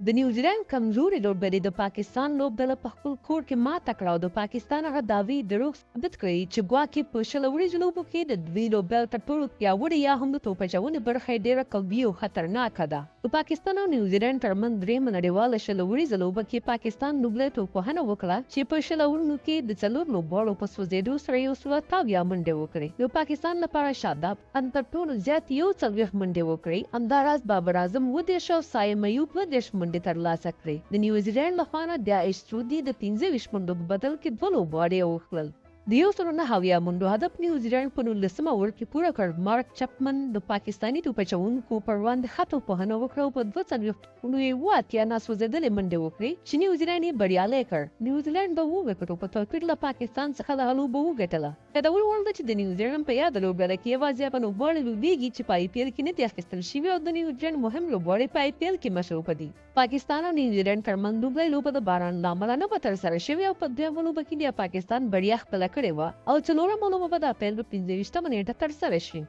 د نیوزیلند کمزوري لوبډلې د پاکستان لوبډله په خپل کور کې ماته کړه او د پاکستان هغه دعوې دروغ ثابت کړې چې ګواکې په شل ورځو لوبو کې د دوی لوبډلې تر ټولو پیاوړې یا هم د توپ اچونې برخه یې ډېره قوي او خطرناکه ده. د پاکستان او نیوزیلند ترمنځ درېیمه نړیواله شل ورځې لوبه کې پاکستان لوبډلې توپوهنه وکړه چې په شل اورونو کې د څلور لوبغاړو په سوځېدو سره 180 منډې وکړې. د پاکستان لپاره شاداب ان تر ټولو زیات 40 منډې وکړې. همداراز بابر اعظم 30 او سایم ایوب 30 منډې ترلاسه کړې. د نیوزیلند لخوا نه داعش سعودي د 15 منډو په بدل کې 2 لوبغاړي وکړل. د 109 منډو هدف نیوزیلند په 19 اوور کې پوره کړ. مارک چپمن د پاکستاني توپچوونکو پر وړاندې ښه توپوهنه وکړه او په 42 یا ناسوځېدلې منډې وکړې چې نیوزیلند یې بریالی کړ. نیوزیلند به وکړو په توپیر له پاکستان څخه دغه لوبه وګټله. یادول وړ ده چې د نیوزیلند په یاده لوبډله کې یوازې هغه لوبغاړي لوبېږي چې په آی پي ایل کې نه دي اخیستل شوي او د نیوزیلند مهم لوبغاړي په آی پي ایل کې مصروفه دي. پاکستان او نیوزیلند ترمنځ لوبډلې لوبه د باران له امله نه به ترسره شوې او په دویمه لوبه کې بیا پاکستان بریا خپله کړې وه او څلورمه لوبه به د اپریل په 15 نیټه ترسره شي.